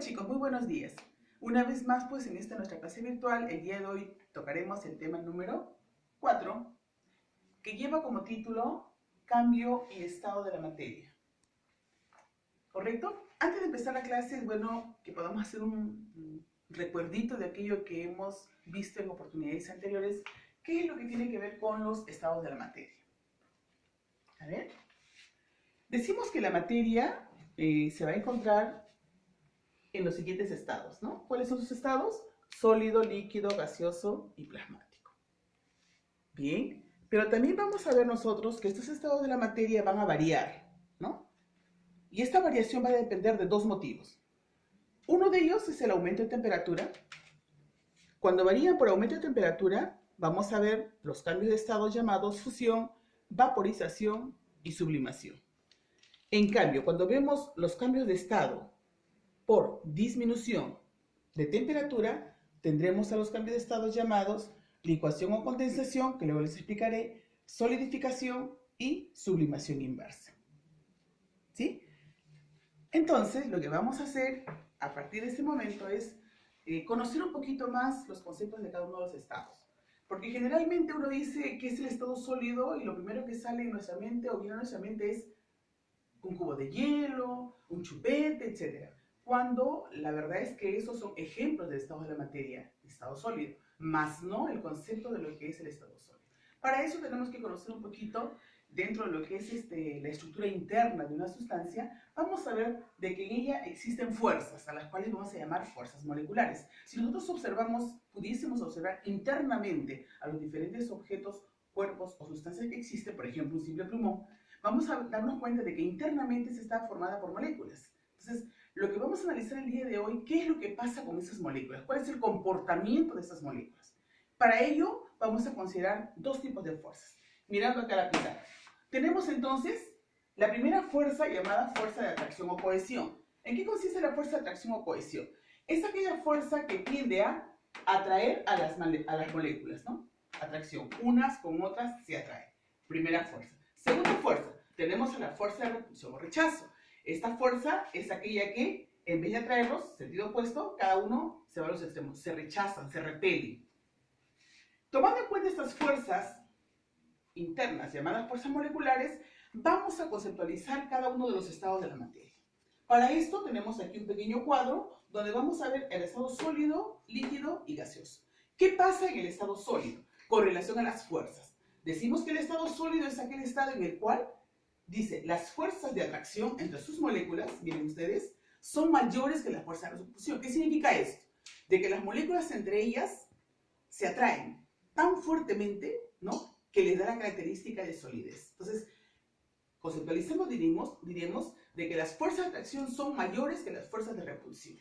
chicos, muy buenos días. Una vez más, pues en esta nuestra clase virtual, el día de hoy tocaremos el tema número 4, que lleva como título Cambio y estado de la materia. ¿Correcto? Antes de empezar la clase, es bueno que podamos hacer un recuerdito de aquello que hemos visto en oportunidades anteriores, que es lo que tiene que ver con los estados de la materia. A ver. Decimos que la materia se va a encontrar en los siguientes estados, ¿no? ¿Cuáles son sus estados? Sólido, líquido, gaseoso y plasmático. Bien, pero también vamos a ver nosotros que estos estados de la materia van a variar, ¿no? Y esta variación va a depender de dos motivos. Uno de ellos es el aumento de temperatura. Cuando varían por aumento de temperatura, vamos a ver los cambios de estado llamados fusión, vaporización y sublimación. En cambio, cuando vemos los cambios de estado por disminución de temperatura, tendremos a los cambios de estado llamados licuación o condensación, que luego les explicaré, solidificación y sublimación inversa. ¿Sí? Entonces, lo que vamos a hacer a partir de este momento es conocer un poquito más los conceptos de cada uno de los estados. Porque generalmente uno dice que es el estado sólido y lo primero que sale en nuestra mente o viene a nuestra mente es un cubo de hielo, un chupete, etc. Cuando la verdad es que esos son ejemplos de estados de la materia, estado sólido, más no el concepto de lo que es el estado sólido. Para eso tenemos que conocer un poquito dentro de lo que es la estructura interna de una sustancia. Vamos a ver de que en ella existen fuerzas, a las cuales vamos a llamar fuerzas moleculares. Si nosotros pudiésemos observar internamente a los diferentes objetos, cuerpos o sustancias que existen, por ejemplo, un simple plumón, vamos a darnos cuenta de que internamente se está formada por moléculas. Entonces, lo que vamos a analizar el día de hoy, ¿qué es lo que pasa con esas moléculas? ¿Cuál es el comportamiento de esas moléculas? Para ello, vamos a considerar dos tipos de fuerzas. Mirando acá la pizarra. Tenemos entonces la primera fuerza llamada fuerza de atracción o cohesión. ¿En qué consiste la fuerza de atracción o cohesión? Es aquella fuerza que tiende a atraer a las moléculas, ¿no? Atracción. Unas con otras se atraen. Primera fuerza. Segunda fuerza, tenemos a la fuerza de repulsión o rechazo. Esta fuerza es aquella que, en vez de atraerlos, sentido opuesto, cada uno se va a los extremos, se rechazan, se repelen. Tomando en cuenta estas fuerzas internas, llamadas fuerzas moleculares, vamos a conceptualizar cada uno de los estados de la materia. Para esto tenemos aquí un pequeño cuadro donde vamos a ver el estado sólido, líquido y gaseoso. ¿Qué pasa en el estado sólido con relación a las fuerzas? Decimos que el estado sólido es aquel estado en el cual, dice, las fuerzas de atracción entre sus moléculas, miren ustedes, son mayores que las fuerzas de repulsión. ¿Qué significa esto? De que las moléculas entre ellas se atraen tan fuertemente, ¿no?, que les da la característica de solidez. Entonces, conceptualizando diremos de que las fuerzas de atracción son mayores que las fuerzas de repulsión.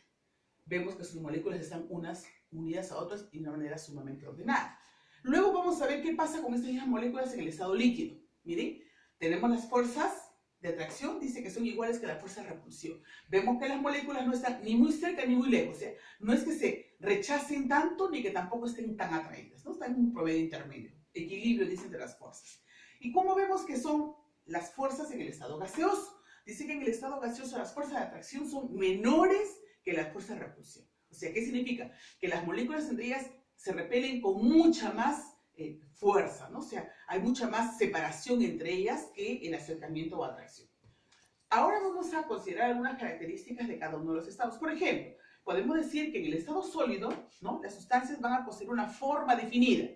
Vemos que sus moléculas están unas unidas a otras de una manera sumamente ordenada. Luego vamos a ver qué pasa con estas mismas moléculas en el estado líquido. Miren, tenemos las fuerzas de atracción, dice que son iguales que las fuerzas de repulsión. Vemos que las moléculas no están ni muy cerca ni muy lejos, ¿eh? No es que se rechacen tanto ni que tampoco estén tan atraídas, ¿no? Están en un promedio intermedio, equilibrio, dicen, de las fuerzas. ¿Y cómo vemos que son las fuerzas en el estado gaseoso? Dice que en el estado gaseoso las fuerzas de atracción son menores que las fuerzas de repulsión. O sea, ¿qué significa? Que las moléculas entre ellas se repelen con mucha más fuerza, ¿no? O sea, hay mucha más separación entre ellas que el acercamiento o atracción. Ahora vamos a considerar algunas características de cada uno de los estados. Por ejemplo, podemos decir que en el estado sólido, ¿no?, las sustancias van a poseer una forma definida.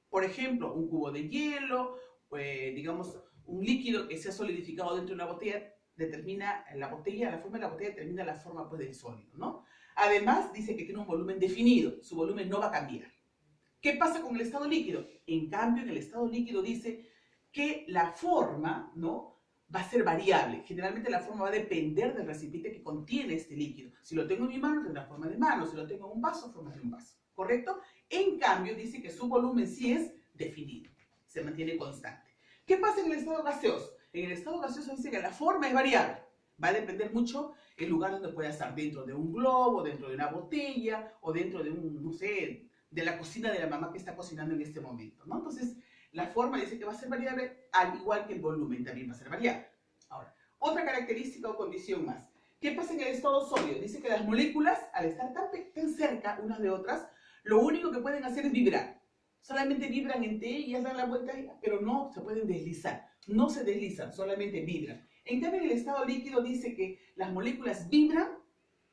Por ejemplo, un cubo de hielo, digamos, un líquido que se ha solidificado dentro de una botella, la forma de la botella determina la forma, pues, del sólido, ¿no? Además, dice que tiene un volumen definido, su volumen no va a cambiar. ¿Qué pasa con el estado líquido? En cambio, en el estado líquido dice que la forma, ¿no?, va a ser variable. Generalmente la forma va a depender del recipiente que contiene este líquido. Si lo tengo en mi mano, tendrá forma de mano. Si lo tengo en un vaso, forma de un vaso. ¿Correcto? En cambio, dice que su volumen sí es definido. Se mantiene constante. ¿Qué pasa en el estado gaseoso? En el estado gaseoso dice que la forma es variable. Va a depender mucho el lugar donde pueda estar. Dentro de un globo, dentro de una botella, o dentro de un, no sé, de la cocina de la mamá que está cocinando en este momento, ¿no? Entonces, la forma dice que va a ser variable, al igual que el volumen también va a ser variable. Ahora, otra característica o condición más. ¿Qué pasa en el estado sólido? Dice que las moléculas, al estar tan cerca unas de otras, lo único que pueden hacer es vibrar. Solamente vibran entre ellas, dan la vuelta, pero no se pueden deslizar. No se deslizan, solamente vibran. En cambio, en el estado líquido dice que las moléculas vibran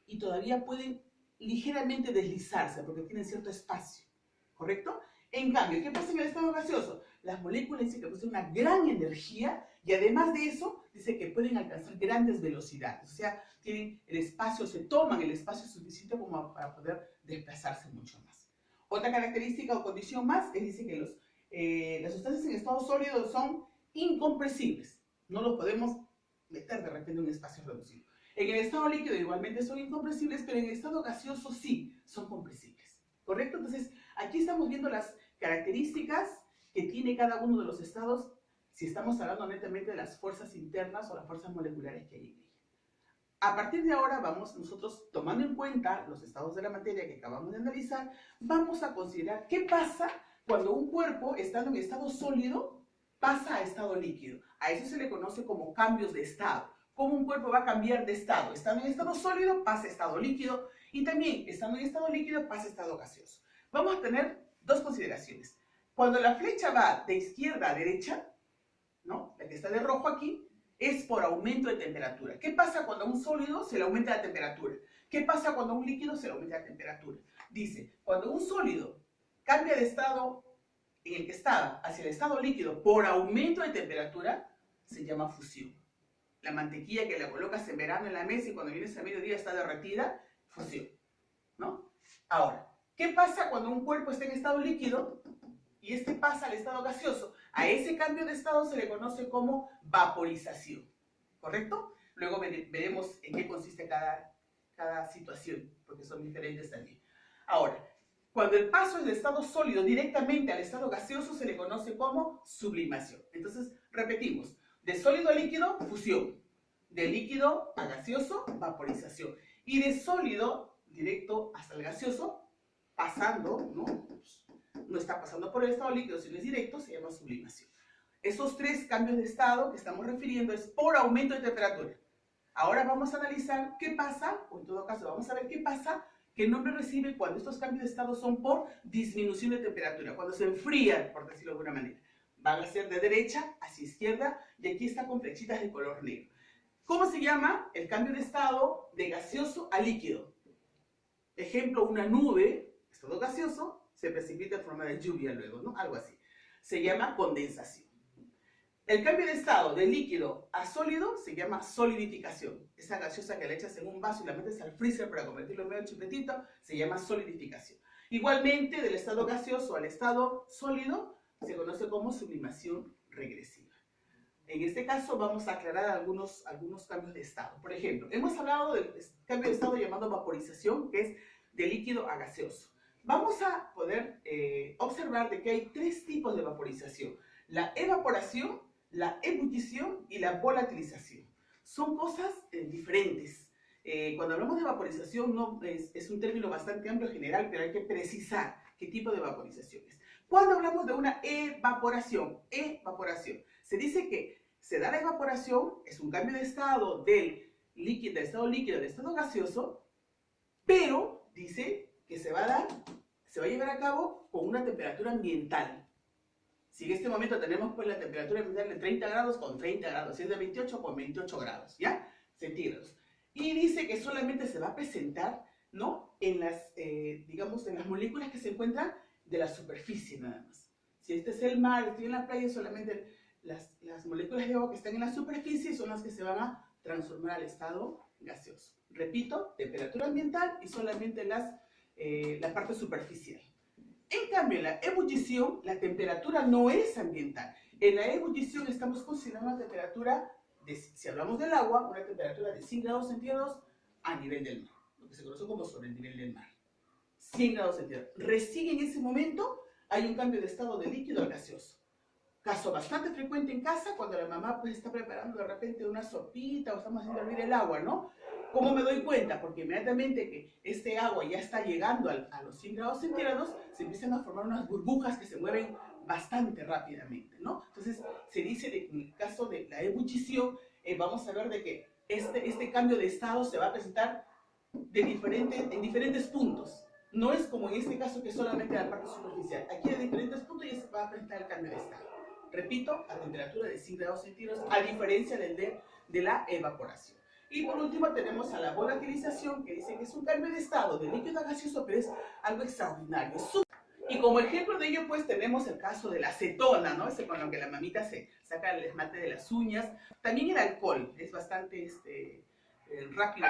y todavía pueden ligeramente deslizarse porque tienen cierto espacio, ¿correcto? En cambio, ¿qué pasa en el estado gaseoso? Las moléculas dicen que poseen una gran energía y además de eso, dice que pueden alcanzar grandes velocidades. O sea, tienen el espacio, se toman el espacio suficiente como para poder desplazarse mucho más. Otra característica o condición más es, dice que las sustancias en estado sólido son incompresibles. No los podemos meter de repente en un espacio reducido. En el estado líquido igualmente son incompresibles, pero en el estado gaseoso sí son compresibles. ¿Correcto? Entonces, aquí estamos viendo las características que tiene cada uno de los estados, si estamos hablando netamente de las fuerzas internas o las fuerzas moleculares que hay en ella. A partir de ahora vamos nosotros, tomando en cuenta los estados de la materia que acabamos de analizar, vamos a considerar qué pasa cuando un cuerpo, estando en estado sólido, pasa a estado líquido. A eso se le conoce como cambios de estado. Cómo un cuerpo va a cambiar de estado. Estando en estado sólido, pasa a estado líquido. Y también, estando en estado líquido, pasa a estado gaseoso. Vamos a tener dos consideraciones. Cuando la flecha va de izquierda a derecha, ¿no? La que está de rojo aquí, es por aumento de temperatura. ¿Qué pasa cuando a un sólido se le aumenta la temperatura? ¿Qué pasa cuando a un líquido se le aumenta la temperatura? Dice, cuando un sólido cambia de estado en el que estaba hacia el estado líquido por aumento de temperatura, se llama fusión. La mantequilla que la colocas en verano en la mesa y cuando vienes a mediodía está derretida, fusión, ¿no? Ahora, ¿qué pasa cuando un cuerpo está en estado líquido y este pasa al estado gaseoso? A ese cambio de estado se le conoce como vaporización, ¿correcto? Luego veremos en qué consiste cada situación, porque son diferentes también. Ahora, cuando el paso es del estado sólido directamente al estado gaseoso se le conoce como sublimación. Entonces, repetimos, de sólido a líquido, fusión. De líquido a gaseoso, vaporización. Y de sólido directo hasta el gaseoso, pasando, ¿no? No está pasando por el estado líquido, sino es directo, se llama sublimación. Esos tres cambios de estado que estamos refiriendo es por aumento de temperatura. Ahora vamos a analizar qué pasa, o en todo caso vamos a ver qué pasa, qué nombre recibe cuando estos cambios de estado son por disminución de temperatura, cuando se enfrían, por decirlo de alguna manera. Van a ser de derecha hacia izquierda y aquí está con flechitas de color negro. ¿Cómo se llama el cambio de estado de gaseoso a líquido? Ejemplo, una nube, estado gaseoso, se precipita en forma de lluvia luego, ¿no? Algo así. Se llama condensación. El cambio de estado de líquido a sólido se llama solidificación. Esa gaseosa que le echas en un vaso y la metes al freezer para convertirlo en medio chupetito, se llama solidificación. Igualmente, del estado gaseoso al estado sólido, se conoce como sublimación regresiva. En este caso vamos a aclarar algunos cambios de estado. Por ejemplo, hemos hablado del cambio de estado llamado vaporización, que es de líquido a gaseoso. Vamos a poder observar de que hay tres tipos de vaporización. La evaporación, la ebullición y la volatilización. Son cosas diferentes. Cuando hablamos de vaporización es un término bastante amplio general, pero hay que precisar qué tipo de vaporización es. Cuando hablamos de una evaporación, se dice que se da la evaporación, es un cambio de estado del estado líquido al estado gaseoso, pero dice que se va a llevar a cabo con una temperatura ambiental. Si en este momento tenemos pues la temperatura ambiental de 30 grados con 30 grados, si es de 28 con 28 grados, ¿ya? Centígrados. Y dice que solamente se va a presentar, ¿no? En las, digamos, en las moléculas que se encuentran de la superficie nada más. Si este es el mar, estoy en la playa, solamente las moléculas de agua que están en la superficie son las que se van a transformar al estado gaseoso. Repito, temperatura ambiental y solamente la parte superficial. En cambio, en la ebullición, la temperatura no es ambiental. En la ebullición estamos considerando una temperatura, si hablamos del agua, una temperatura de 100 grados centígrados a nivel del mar, lo que se conoce como sobre el nivel del mar. 100 grados centígrados. Recién en ese momento hay un cambio de estado de líquido al gaseoso. Caso bastante frecuente en casa, cuando la mamá pues está preparando de repente una sopita o estamos haciendo hervir el agua, ¿no? ¿Cómo me doy cuenta? Porque inmediatamente que este agua ya está llegando a los 100 grados centígrados, se empiezan a formar unas burbujas que se mueven bastante rápidamente, ¿no? Entonces, se dice que en el caso de la ebullición, vamos a ver de que este cambio de estado se va a presentar en diferentes puntos. No es como en este caso que solamente la parte superficial. Aquí en diferentes puntos ya se va a presentar el cambio de estado. Repito, a temperatura de 5 grados centígrados, a diferencia de la evaporación. Y por último tenemos a la volatilización, que dice que es un cambio de estado de líquido a gaseoso, pero es algo extraordinario. Y como ejemplo de ello, pues tenemos el caso de la acetona, ¿no? Ese con lo que la mamita se saca el esmalte de las uñas. También el alcohol, es bastante rápido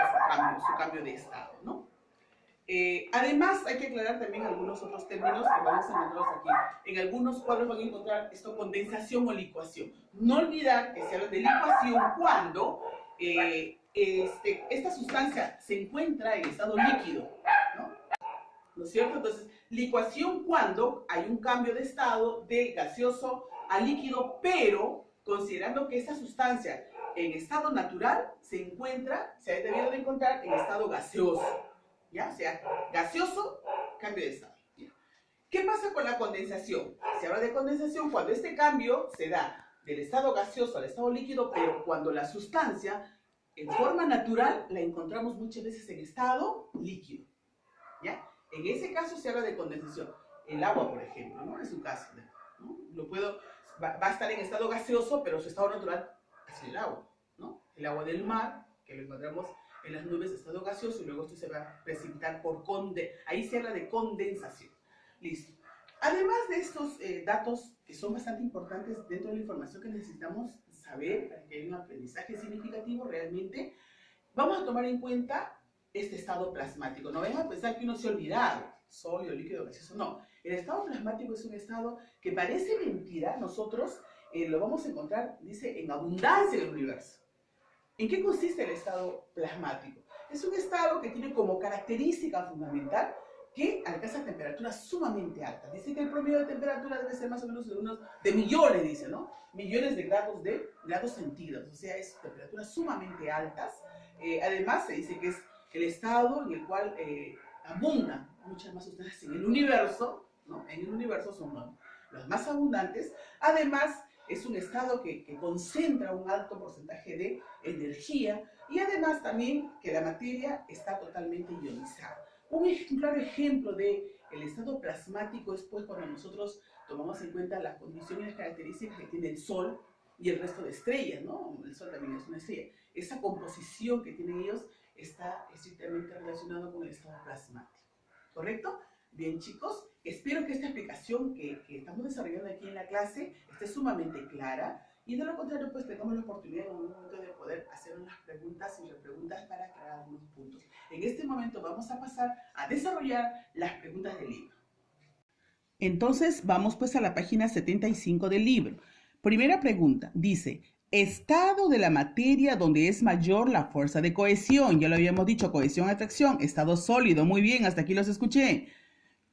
su cambio de estado, ¿no? Además, hay que aclarar también algunos otros términos que vamos a encontrarlos aquí. En algunos cuadros van a encontrar esto, condensación o licuación. No olvidar que se habla de licuación cuando esta sustancia se encuentra en estado líquido, ¿no es cierto? Entonces, licuación cuando hay un cambio de estado de gaseoso a líquido, pero considerando que esta sustancia en estado natural se ha debido de encontrar en estado gaseoso. ¿Ya? O sea, gaseoso, cambio de estado. ¿Ya? ¿Qué pasa con la condensación? Se habla de condensación cuando este cambio se da del estado gaseoso al estado líquido, pero cuando la sustancia, en forma natural, la encontramos muchas veces en estado líquido. ¿Ya? En ese caso se habla de condensación. El agua, por ejemplo, ¿no? Es un caso, ¿no? Va a estar en estado gaseoso, pero su estado natural es el agua, ¿no? El agua del mar, que lo encontramos en las nubes de estado gaseoso, y luego esto se va a precipitar ahí se habla de condensación. Listo. Además de estos datos que son bastante importantes dentro de la información que necesitamos saber para que haya un aprendizaje significativo realmente, vamos a tomar en cuenta este estado plasmático. No vayan a pensar que uno se ha olvidado, sólido, líquido, gaseoso, no. El estado plasmático es un estado que parece mentira, nosotros lo vamos a encontrar, dice, en abundancia en el universo. ¿En qué consiste el estado plasmático? Es un estado que tiene como característica fundamental que alcanza temperaturas sumamente altas. Dice que el promedio de temperatura debe ser más o menos de millones, dice, ¿no? Millones de grados centígrados. O sea, es temperaturas sumamente altas. Además, se dice que es el estado en el cual abundan muchas más sustancias en el universo, ¿no? En el universo son los más abundantes. Además, es un estado que concentra un alto porcentaje de energía y además también que la materia está totalmente ionizada. Un claro ejemplo del estado plasmático es pues cuando nosotros tomamos en cuenta las condiciones y las características que tiene el Sol y el resto de estrellas, ¿no? El Sol también es una estrella. Esa composición que tienen ellos está estrictamente relacionada con el estado plasmático. ¿Correcto? Bien, chicos, espero que esta explicación que estamos desarrollando aquí en la clase esté sumamente clara y de lo contrario, pues tengamos la oportunidad en un momento de poder hacer unas preguntas y repreguntas para aclarar algunos puntos. En este momento vamos a pasar a desarrollar las preguntas del libro. Entonces, vamos pues a la página 75 del libro. Primera pregunta, dice, estado de la materia donde es mayor la fuerza de cohesión. Ya lo habíamos dicho, cohesión, atracción, estado sólido. Muy bien, hasta aquí los escuché.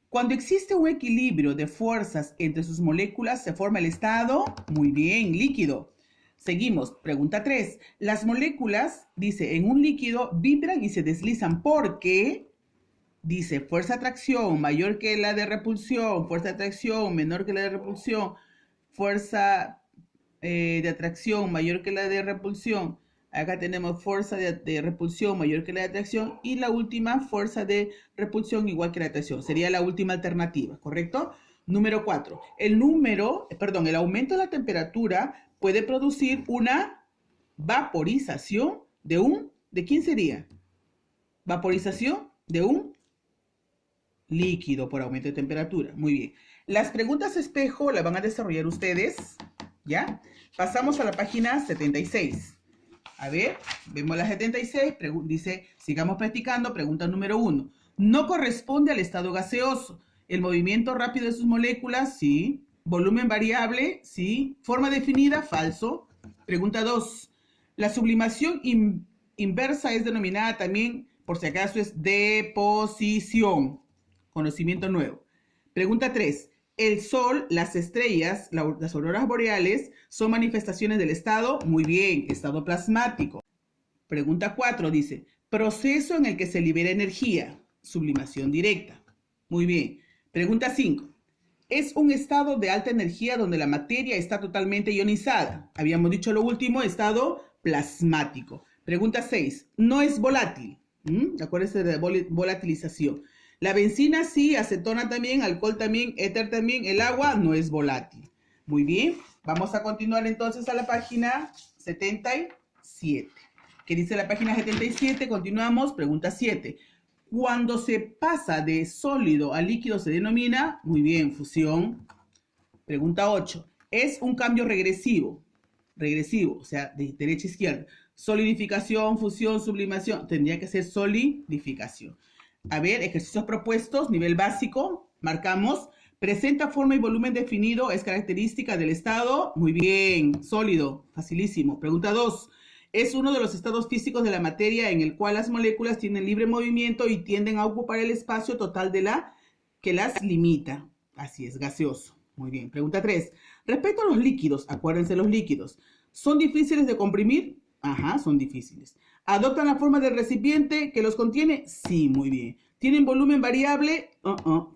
Cuando existe un equilibrio de fuerzas entre sus moléculas, se forma el estado, muy bien, líquido. Seguimos, pregunta 3. Las moléculas, dice, en un líquido vibran y se deslizan porque, dice, fuerza de atracción mayor que la de repulsión, fuerza de atracción menor que la de repulsión, fuerza de atracción mayor que la de repulsión. Acá tenemos fuerza de repulsión mayor que la de atracción y la última fuerza de repulsión igual que la de atracción. Sería la última alternativa, ¿correcto? Número 4. El aumento de la temperatura puede producir una vaporización ¿de quién sería? Vaporización de un líquido por aumento de temperatura. Muy bien. Las preguntas espejo las van a desarrollar ustedes, ¿ya? Pasamos a la página 76. A ver, vemos la 76, dice, sigamos practicando, pregunta número 1. No corresponde al estado gaseoso. El movimiento rápido de sus moléculas, sí. Volumen variable, sí. Forma definida, falso. Pregunta 2. La sublimación inversa es denominada también, por si acaso, es deposición. Conocimiento nuevo. Pregunta 3. El Sol, las estrellas, las auroras boreales son manifestaciones del estado, muy bien, estado plasmático. Pregunta 4 dice, proceso en el que se libera energía, sublimación directa. Muy bien. Pregunta 5. Es un estado de alta energía donde la materia está totalmente ionizada. Habíamos dicho lo último, estado plasmático. Pregunta 6. No es volátil. Acuérdense de volatilización. La benzina sí, acetona también, alcohol también, éter también. El agua no es volátil. Muy bien. Vamos a continuar entonces a la página 77. ¿Qué dice la página 77? Continuamos. Pregunta 7. Cuando se pasa de sólido a líquido se denomina, muy bien, fusión. Pregunta 8. Es un cambio regresivo, o sea, de derecha a izquierda. Solidificación, fusión, sublimación, tendría que ser solidificación. A ver, ejercicios propuestos, nivel básico, marcamos. Presenta forma y volumen definido, es característica del estado, muy bien, sólido, facilísimo. Pregunta 2. Es uno de los estados físicos de la materia en el cual las moléculas tienen libre movimiento y tienden a ocupar el espacio total de la que las limita. Así es, gaseoso. Muy bien. Pregunta 3. Respecto a los líquidos, acuérdense los líquidos. ¿Son difíciles de comprimir? Ajá, son difíciles. ¿Adoptan la forma del recipiente que los contiene? Sí, muy bien. ¿Tienen volumen variable?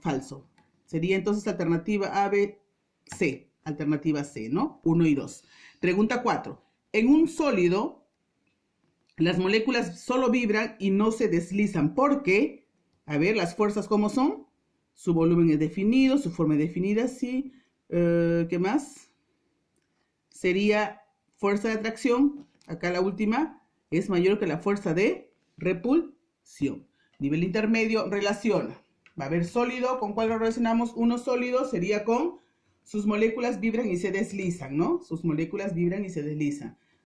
Falso. Sería entonces alternativa A, B, C. Alternativa C, ¿no? 1 y 2. Pregunta 4. En un sólido, las moléculas solo vibran y no se deslizan. ¿Por qué? A ver, las fuerzas, ¿cómo son? Su volumen es definido, su forma es definida, sí. ¿Qué más? Sería fuerza de atracción. Acá la última es mayor que la fuerza de repulsión. Nivel intermedio, relaciona. Va a haber sólido, ¿con cuál lo relacionamos? Uno sólido sería con sus moléculas vibran y se deslizan, ¿no? Sus moléculas vibran y se deslizan.